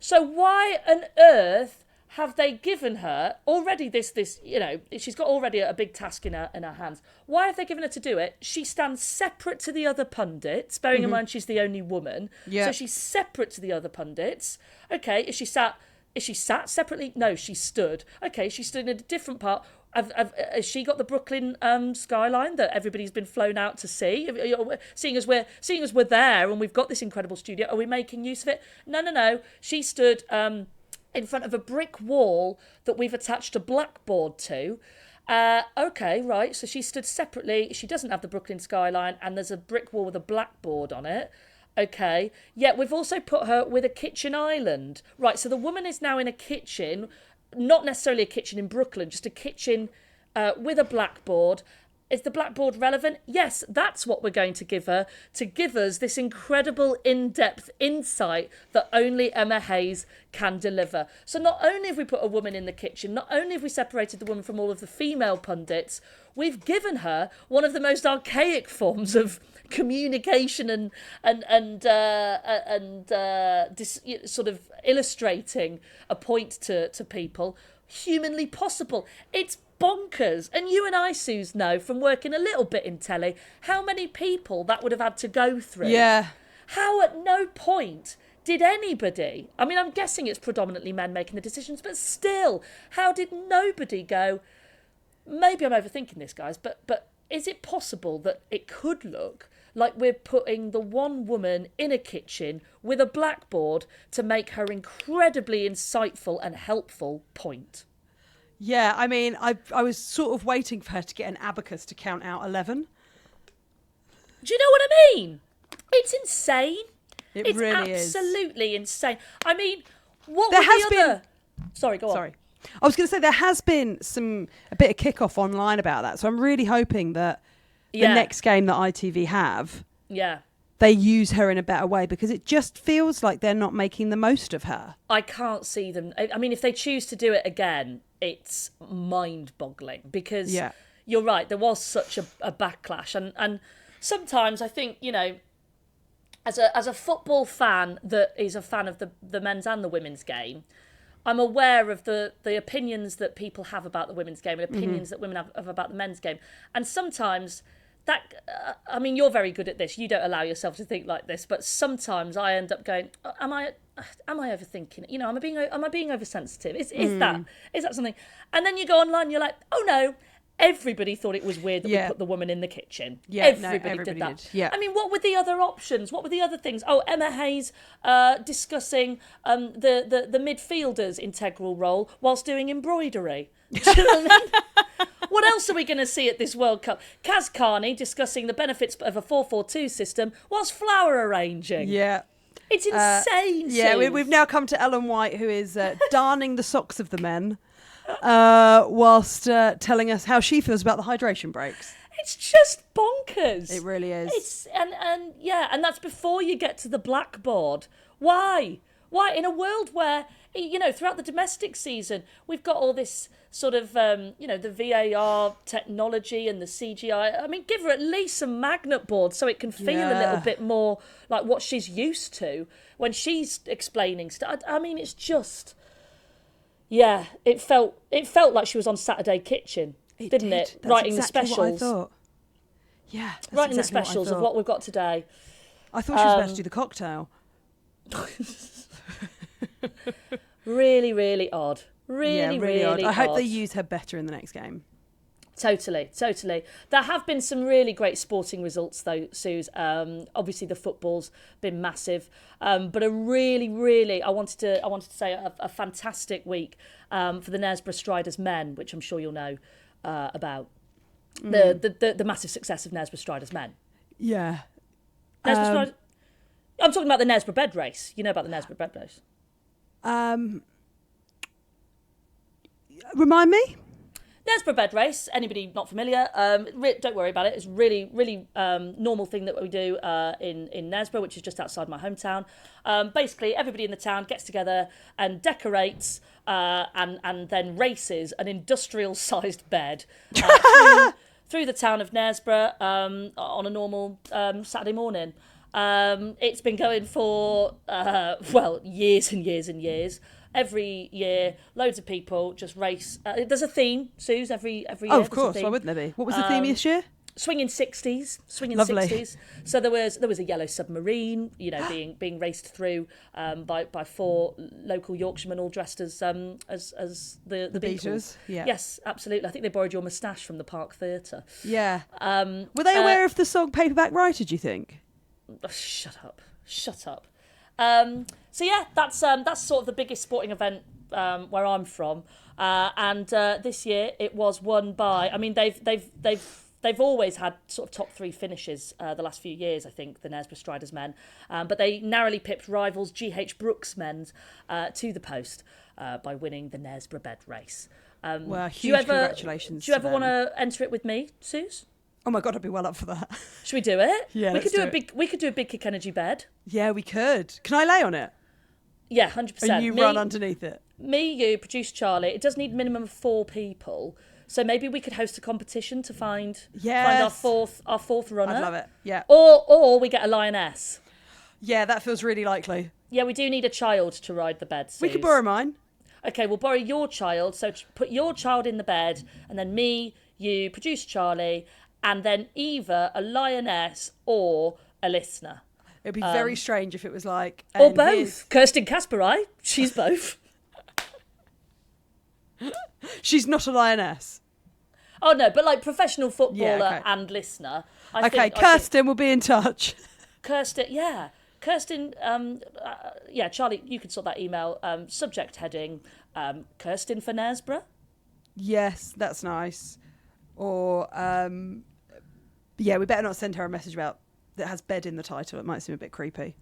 So why on earth have they given her already this, you know, she's got already a big task in her hands. Why have they given her to do it? She stands separate to the other pundits, bearing in mind she's the only woman. Yeah. So she's separate to the other pundits. Okay, is she sat separately? No, she stood. Okay, she stood in a different part. Has she got the Brooklyn skyline that everybody's been flown out to see? Seeing as we're there and we've got this incredible studio, are we making use of it? No. She stood in front of a brick wall that we've attached a blackboard to. Okay, right. So she stood separately. She doesn't have the Brooklyn skyline, and there's a brick wall with a blackboard on it. Okay. Yeah, we've also put her with a kitchen island. Right, so the woman is now in a kitchen, not necessarily a kitchen in Brooklyn, just a kitchen with a blackboard. Is the blackboard relevant? Yes, that's what we're going to give her, to give us this incredible in-depth insight that only Emma Hayes can deliver. So not only have we put a woman in the kitchen, not only have we separated the woman from all of the female pundits, we've given her one of the most archaic forms of communication and sort of illustrating a point to people humanly possible. It's bonkers. And you and I, Suze, know from working a little bit in telly how many people that would have had to go through. Yeah. How at no point did anybody, I mean, I'm guessing it's predominantly men making the decisions, but still, how did nobody go, maybe I'm overthinking this, guys, but is it possible that it could look like we're putting the one woman in a kitchen with a blackboard to make her incredibly insightful and helpful point? Yeah, I mean, I was sort of waiting for her to get an abacus to count out 11. Do you know what I mean? It's insane. It really is. It's absolutely insane. I mean, what there were has the been... other... Sorry, go on. Sorry. I was going to say there has been a bit of kick-off online about that, so I'm really hoping that the next game that ITV have, they use her in a better way, because it just feels like they're not making the most of her. I can't see them. I mean, if they choose to do it again, it's mind-boggling, because you're right, there was such a backlash. And sometimes I think, you know, as a football fan that is a fan of the men's and the women's game, I'm aware of the opinions that people have about the women's game and opinions that women have about the men's game. And sometimes that, I mean, you're very good at this. You don't allow yourself to think like this, but sometimes I end up going, am I overthinking it? You know, am I being oversensitive? Is that something? And then you go online and you're like, oh no, everybody thought it was weird that we put the woman in the kitchen. Yeah, everybody did that. Yeah. I mean, what were the other options? What were the other things? Oh, Emma Hayes discussing the midfielder's integral role whilst doing embroidery. Do you know what I mean? What else are we going to see at this World Cup? Kaz Carney discussing the benefits of a 4-4-2 system whilst flower arranging. Yeah. It's insane. Yeah, we've now come to Ellen White, who is darning the socks of the men whilst telling us how she feels about the hydration breaks. It's just bonkers. It really is. And that's before you get to the blackboard. Why in a world where, you know, throughout the domestic season we've got all this sort of you know, the VAR technology and the CGI. I mean, give her at least some magnet boards so it can feel a little bit more like what she's used to when she's explaining stuff. I mean, it's just, it felt like she was on Saturday Kitchen, didn't it? That's writing exactly the specials. what I thought. Yeah, that's writing exactly the specials of what we've got today. I thought she was about to do the cocktail. Really, really odd. Really odd. I hope they use her better in the next game. Totally. There have been some really great sporting results, though, Suze. Obviously, the football's been massive, but a really, I wanted to say a fantastic week for the Naisbrag Striders men, which I'm sure you'll know about. The massive success of Naisbrag Striders men. Yeah. I'm talking about the Naisbrag bed race. You know about the Naisbrag bed race? Remind me? Naisbrag bed race, anybody not familiar, don't worry about it. It's really normal thing that we do in Naisbrag, which is just outside my hometown. Basically, everybody in the town gets together and decorates and then races an industrial-sized bed through the town of Naisbrag on a normal Saturday morning. It's been going for, years and years and years. Every year, loads of people just race. There's a theme, Suze, every year. Oh, of course. Why wouldn't there be? What was the theme this year? Swinging 60s. Lovely. 60s. So there was a yellow submarine, being raced through by 4 local Yorkshiremen all dressed as the Beatles. Yeah. Yes, absolutely. I think they borrowed your moustache from the Park Theatre. Yeah. Were they aware of the song Paperback Writer, do you think? Oh, shut up. So yeah, that's sort of the biggest sporting event where I'm from, and this year it was won by. I mean, they've always had sort of top 3 finishes the last few years. I think the Naisbrag Striders men, but they narrowly pipped rivals GH Brooks men's to the post by winning the Naisbrag bed race. Well, huge congratulations. Do you ever want to enter it with me, Suze? Oh my God, I'd be well up for that. Should we do it? Yeah, we could do a big kick energy bed. Yeah, we could. Can I lay on it? Yeah, 100%. And you run underneath it. Me, you, producer Charlie. It does need a minimum of 4 people. So maybe we could host a competition to find our fourth runner. I'd love it. Yeah. Or we get a lioness. Yeah, that feels really likely. Yeah, we do need a child to ride the bed. Suze. We could borrow mine. Okay, we'll borrow your child. So put your child in the bed, and then me, you, producer Charlie, and then either a lioness or a listener. It'd be very strange if it was like... Or both. Kirsten Kasperai, she's both. She's not a lioness. Oh, no, but like professional footballer and listener. Kirsten will be in touch. Kirsten, Charlie, you could sort that email. Subject heading, Kirsten for Naisbrag. Yes, that's nice. Or, we better not send her a message that has bed in the title. It might seem a bit creepy.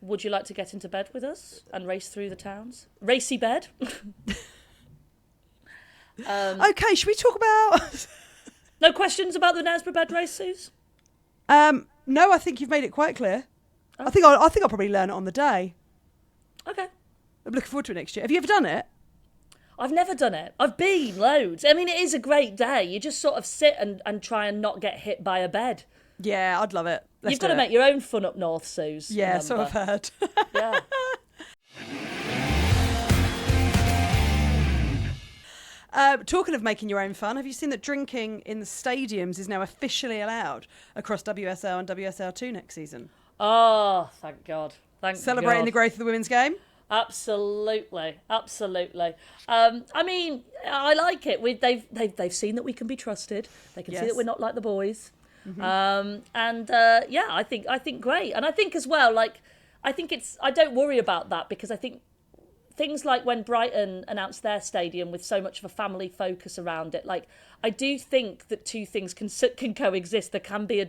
Would you like to get into bed with us and race through the towns? Racy bed? Okay, should we talk about... No questions about the Naisbrag bed race, Suze? No, I think you've made it quite clear. Okay. I think I'll probably learn it on the day. Okay. I'm looking forward to it next year. Have you ever done it? I've never done it. I've been loads. I mean, it is a great day. You just sort of sit and try and not get hit by a bed. Yeah, I'd love it. You've got to make your own fun up north, Suze. Yeah, so I've heard. Yeah. Talking of making your own fun, have you seen that drinking in the stadiums is now officially allowed across WSL and WSL2 next season? Oh, thank God. Celebrating the growth of the women's game? Absolutely. I mean, I like it. They've seen that we can be trusted. They can see that we're not like the boys. Mm-hmm. I think great. And I think as well, I don't worry about that because I think things like when Brighton announced their stadium with so much of a family focus around it, like I do think that 2 things can coexist. There can be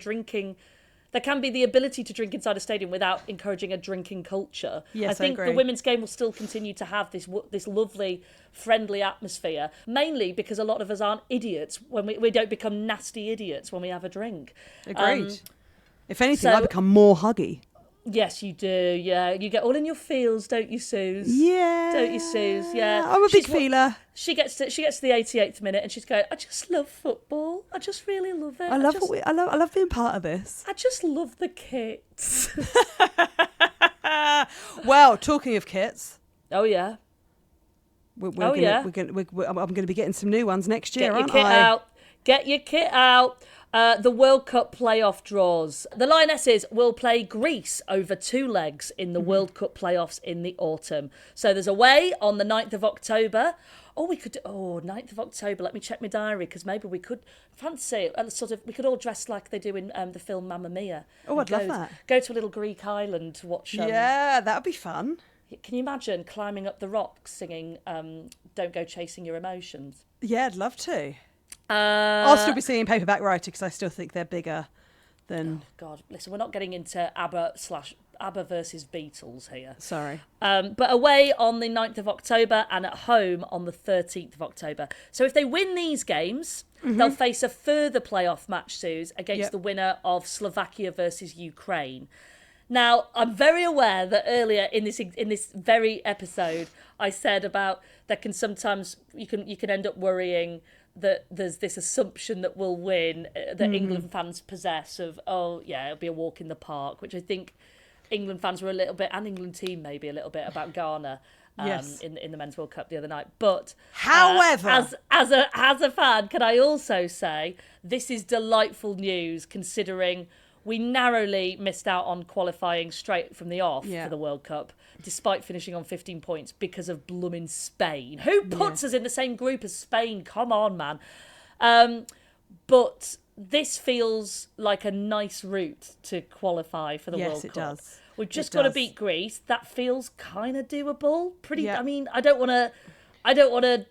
the ability to drink inside a stadium without encouraging a drinking culture. Yes, I think agree. the women's game will still continue to have this lovely, friendly atmosphere, mainly because a lot of us aren't idiots when we don't become nasty idiots when we have a drink. Agreed. If anything, I become more huggy. Yes, you do. Yeah, you get all in your feels, don't you, Suze? Yeah. Don't you, Suze? Yeah. I'm a big feeler. She gets to the 88th minute and she's going, I just love football. I just really love it. I love being part of this. I just love the kits. Well, talking of kits. Oh yeah. I'm going to be getting some new ones next year, aren't I? Get your kit out. The World Cup playoff draws. The Lionesses will play Greece over 2 legs in the World Cup playoffs in the autumn. So there's away on the 9th of October Oh, we could. Oh, 9th of October. Let me check my diary because maybe we could fancy we could all dress like they do in the film Mamma Mia. Oh, I'd love that. Go to a little Greek island to watch. Yeah, that would be fun. Can you imagine climbing up the rocks singing "Don't Go Chasing Your Emotions"? Yeah, I'd love to. I'll still be singing Paperback Writer because I still think they're bigger than... Oh, God, listen, we're not getting into ABBA versus Beatles here. Sorry. But away on the 9th of October and at home on the 13th of October. So if they win these games, they'll face a further playoff match, Suze, against the winner of Slovakia versus Ukraine. Now, I'm very aware that earlier in this very episode, I said about that can sometimes you can end up worrying that there's this assumption that we'll win that England fans possess of, oh yeah, it'll be a walk in the park, which I think England fans were a little bit, and England team maybe a little bit about Ghana in the Men's World Cup the other night. But however, as a fan, can I also say this is delightful news considering we narrowly missed out on qualifying straight from the off for the World Cup, despite finishing on 15 points because of blooming Spain. Who puts us in the same group as Spain? Come on, man. But this feels like a nice route to qualify for the World Cup. Yes, it does. We've just got to beat Greece. That feels kind of doable. I mean, I don't want to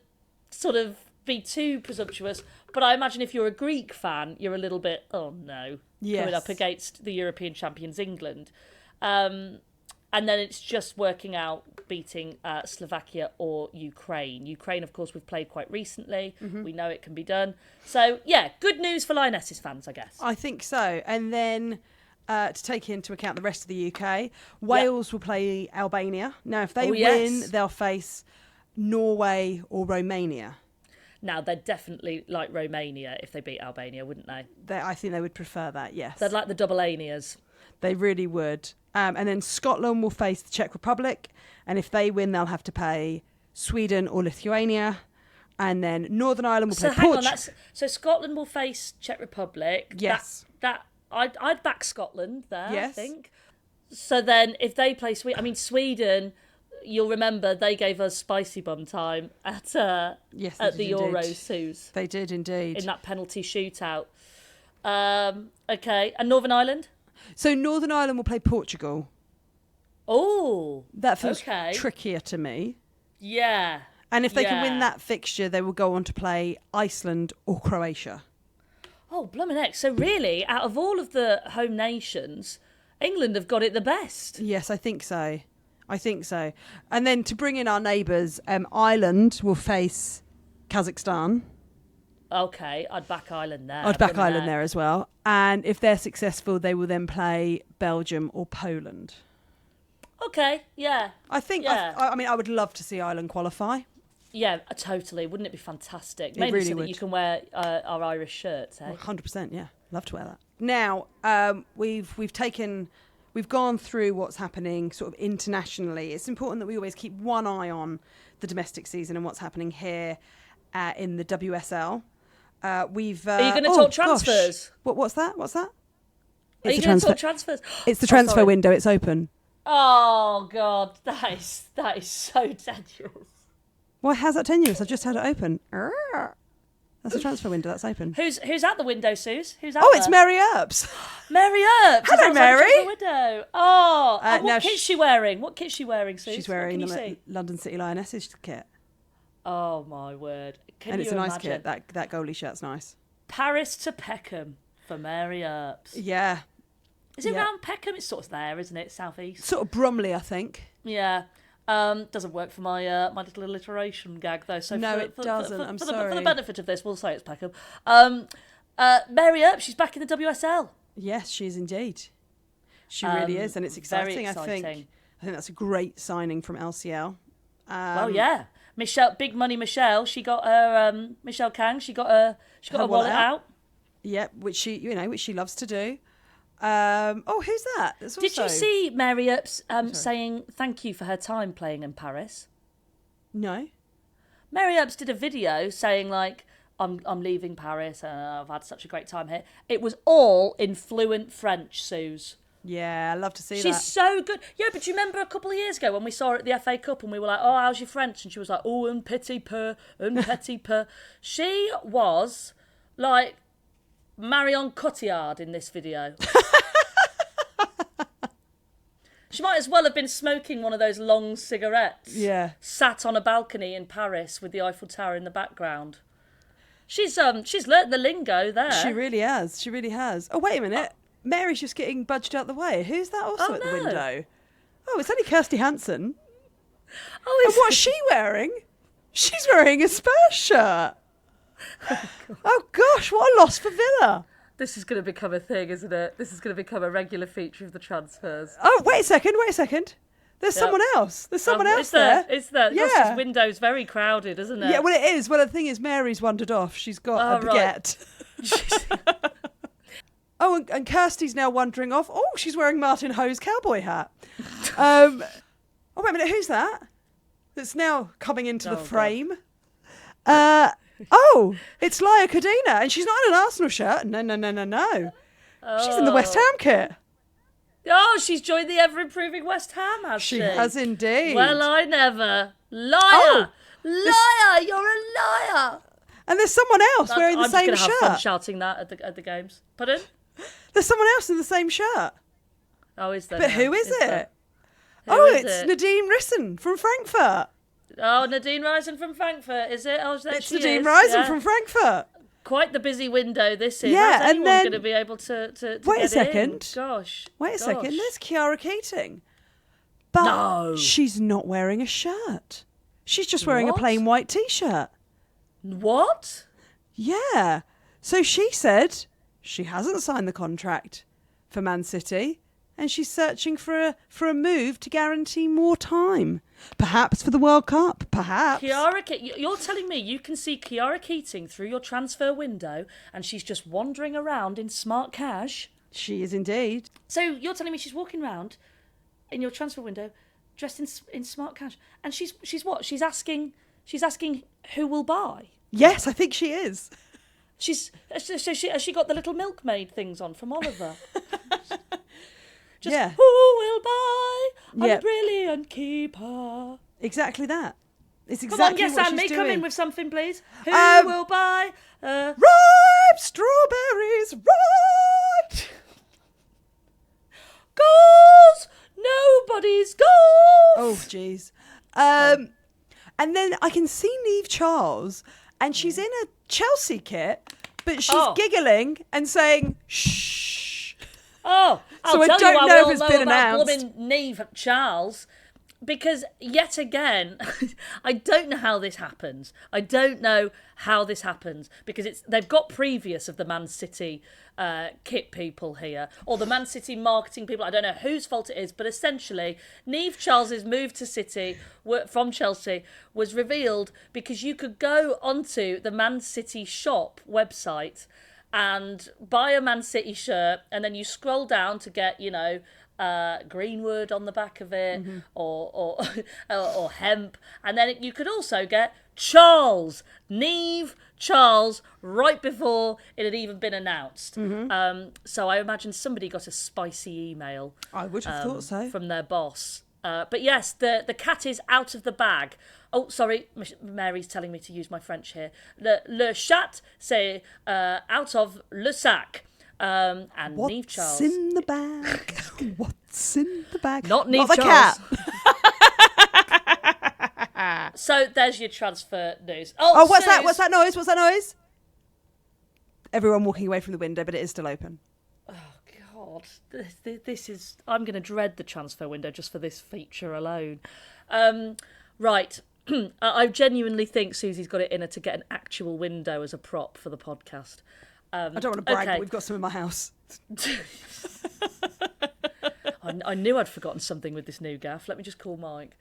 sort of be too presumptuous, but I imagine if you're a Greek fan, you're a little bit, oh no, coming up against the European champions England. And then it's just working out beating Slovakia or Ukraine. Ukraine, of course, we've played quite recently. We know it can be done. So, yeah, good news for Lionesses fans, I guess. I think so. And then to take into account the rest of the UK, Wales will play Albania. Now, if they win, they'll face Norway or Romania. Now, they'd definitely like Romania if they beat Albania, wouldn't they? I think they would prefer that, yes. They'd like the double Anias. They really would. And then Scotland will face the Czech Republic. And if they win, they'll have to play Sweden or Lithuania. And then Northern Ireland will play Portugal. So Scotland will face Czech Republic. Yes. I'd back Scotland there, I think. So then if they play Sweden... Sweden... You'll remember they gave us spicy bum time at the Euros, Suze. They did indeed. In that penalty shootout. Okay, and Northern Ireland? So Northern Ireland will play Portugal. Oh, that feels trickier to me. Yeah. And if they can win that fixture, they will go on to play Iceland or Croatia. Oh, blooming heck. So really, out of all of the home nations, England have got it the best. Yes, I think so. And then to bring in our neighbours, Ireland will face Kazakhstan. Okay, I'd back Ireland there. I'd back Ireland there as well. And if they're successful, they will then play Belgium or Poland. Okay, yeah. I think, I would love to see Ireland qualify. Yeah, totally. Wouldn't it be fantastic? Maybe really so that you can wear our Irish shirts, eh? 100%, yeah. Love to wear that. Now, we've gone through what's happening sort of internationally. It's important that we always keep one eye on the domestic season and what's happening here in the WSL. Are you going to talk transfers? What's that? Are you going to talk transfers? It's the transfer window. It's open. Oh, God. That is so tenuous. Why, how's that tenuous? I've just had it open. That's the transfer window. That's open. Who's at the window, Suze? Who's out there? It's Mary Earps. Mary Earps. Hello, Mary. Window. Oh, what kit's she wearing? What kit's she wearing, Suze? She's wearing the London City Lionesses kit. Oh my word! It's a nice kit. That goalie shirt's nice. Paris to Peckham for Mary Earps. Yeah. Is it around Peckham? It's sort of there, isn't it? Southeast. Sort of Bromley, I think. Yeah. Doesn't work for my my little alliteration gag though. So no, it doesn't. I'm sorry. For the benefit of this, we'll say it's Peckham. Mary Earp, she's back in the WSL. Yes, she is indeed. She really is, and it's exciting. Very exciting. I think that's a great signing from LCL. Well, yeah, Michelle, big money Michelle. She got her Michelle Kang. She got her wallet out. Yep, which she loves to do. Who's that? Did you see Mary Earps saying thank you for her time playing in Paris? No. Mary Earps did a video saying like, I'm leaving Paris and I've had such a great time here. It was all in fluent French, Suze. Yeah, I love to see that. She's so good. Yeah, but do you remember a couple of years ago when we saw her at the FA Cup and we were like, oh, how's your French? And she was like, oh, un petit peu, un petit peu. She was like Marion Cotillard in this video. She might as well have been smoking one of those long cigarettes. Yeah. Sat on a balcony in Paris with the Eiffel Tower in the background. She's learnt the lingo there. She really has. She really has. Oh, wait a minute. Mary's just getting budged out the way. Who's that also at the window? Oh, it's only Kirsty Hansen. Oh, and what's she wearing? She's wearing a Spurs shirt. Oh, gosh, what a loss for Villa. This is going to become a thing, isn't it? This is going to become a regular feature of the transfers. Oh, wait a second. There's someone else. There's someone else there. Is there? Yeah. Gosh, this window's very crowded, isn't it? Yeah, well, it is. Well, the thing is, Mary's wandered off. She's got a baguette. Right. Oh, and Kirsty's now wandering off. Oh, she's wearing Martin Ho's cowboy hat. Oh, wait a minute. Who's that? That's now coming into the frame. Oh, it's Laia Cadena, and she's not in an Arsenal shirt. No. Oh. She's in the West Ham kit. Oh, she's joined the ever-improving West Ham, has she? She has indeed. Well, I never. Liar! Liar! You're a liar! And there's someone else wearing the same shirt. I'm just going to have fun shouting that at the games. Pardon? There's someone else in the same shirt. Oh, is there? But now? who is it? There? It's Nadine Risson from Frankfurt. Oh, Nadine Rising from Frankfurt, is it? Oh, there it's Nadine Rising from Frankfurt. Quite the busy window this is. Yeah, how's anyone going to be able to wait get a second. In? Gosh. Wait a second. There's Chiara Keating. But she's not wearing a shirt. She's just wearing a plain white T-shirt. What? Yeah. So she said she hasn't signed the contract for Man City and she's searching for a move to guarantee more time. Perhaps for the World Cup, perhaps. You're telling me you can see Chiara Keating through your transfer window and she's just wandering around in smart cash? She is indeed. So you're telling me she's walking around in your transfer window dressed in smart cash and she's what? She's asking who will buy? Yes, I think she is. Has she got the little milkmaid things on from Oliver? Who will buy a brilliant keeper? Exactly that. It's exactly Come on, yes, what Andy, she's doing. come in with something, please. Who will buy ripe strawberries, ripe goals? Nobody's goals. Oh, jeez. And then I can see Niamh Charles, and she's in a Chelsea kit, but she's giggling and saying shh. Oh, so I don't know if it's been announced. Niamh Charles, because yet again, I don't know how this happens. Because they've got previous of the Man City kit people here, or the Man City marketing people. I don't know whose fault it is, but essentially, Niamh Charles's move to City from Chelsea was revealed because you could go onto the Man City shop website and buy a Man City shirt, and then you scroll down to get, Greenwood on the back of it, or hemp, and then you could also get Niamh Charles, right before it had even been announced. So I imagine somebody got a spicy email. I would have thought so. From their boss. But yes, the cat is out of the bag. Oh, sorry, Mary's telling me to use my French here. Le chat, c'est out of le sac. And Niamh Charles. What's in the bag? What's in the bag? Not Niamh the Charles. Cat. So there's your transfer news. Oh, what's that? What's that noise? What's that noise? Everyone walking away from the window, but it is still open. Oh, God. This is... I'm going to dread the transfer window just for this feature alone. Right. I genuinely think Suzi's got it in her to get an actual window as a prop for the podcast. I don't want to brag, but we've got some in my house. I knew I'd forgotten something with this new gaff. Let me just call Mike.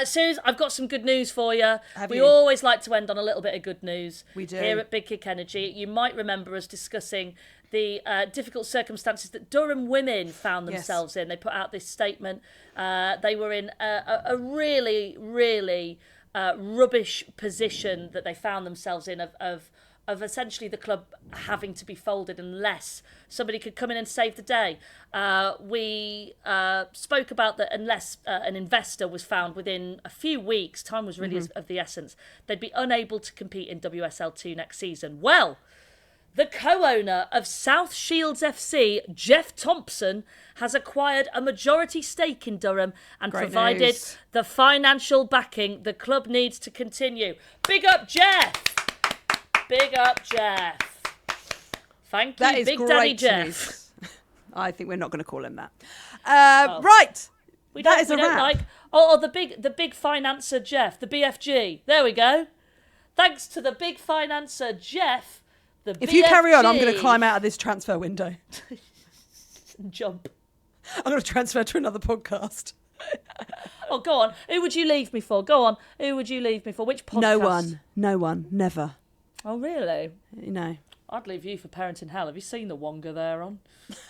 Suze, I've got some good news for you. We always like to end on a little bit of good news. We do. Here at Big Kick Energy. You might remember us discussing the difficult circumstances that Durham women found themselves in. They put out this statement. They were in a really, really rubbish position that they found themselves in of of essentially the club having to be folded unless somebody could come in and save the day. We spoke about that unless an investor was found within a few weeks, time was really of the essence, they'd be unable to compete in WSL2 next season. Well, the co-owner of South Shields FC, Jeff Thompson, has acquired a majority stake in Durham and provided news. the financial backing the club needs to continue. Big up, Jeff! Big up, Jeff. Thank you, That is Big great Daddy Jeff. news. I think we're not going to call him that. Oh. Right. We That is a don't wrap. like the big financer Jeff, the BFG. There we go. Thanks to the big financer Jeff, the If BFG. you carry on, I'm going to climb out of this transfer window. Jump. I'm going to transfer to another podcast. Oh, go on. Who would you leave me for? Go on. Who would you leave me for? Which podcast? No one, never. Oh, really? You know. I'd leave you for Parenting Hell. Have you seen the Wonga they're on?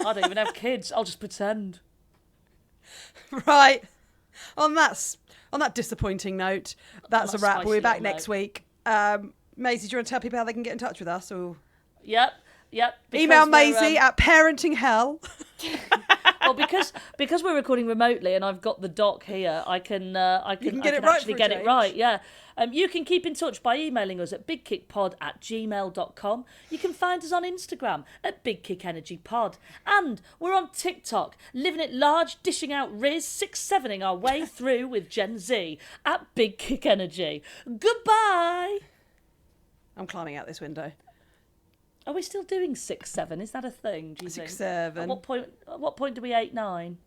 I don't even have kids. I'll just pretend. Right. On that disappointing note, that's a that wrap. We'll be spicy back little next note. week. Maisie, do you want to tell people how they can get in touch with us? Or Yep. Because email we're, Maisie at parentinghell. Well, because we're recording remotely and I've got the doc here, I can get it right actually for a get it change. right. Yeah. You can keep in touch by emailing us at bigkickpod@gmail.com. You can find us on Instagram at bigkickenergypod, and we're on TikTok, living it large, dishing out Riz, 6-7ing our way through with Gen Z at Big Kick Energy. Goodbye. I'm climbing out this window. Are we still doing 6-7? Is that a thing? Do you think? 6-7. At what point do we 8-9?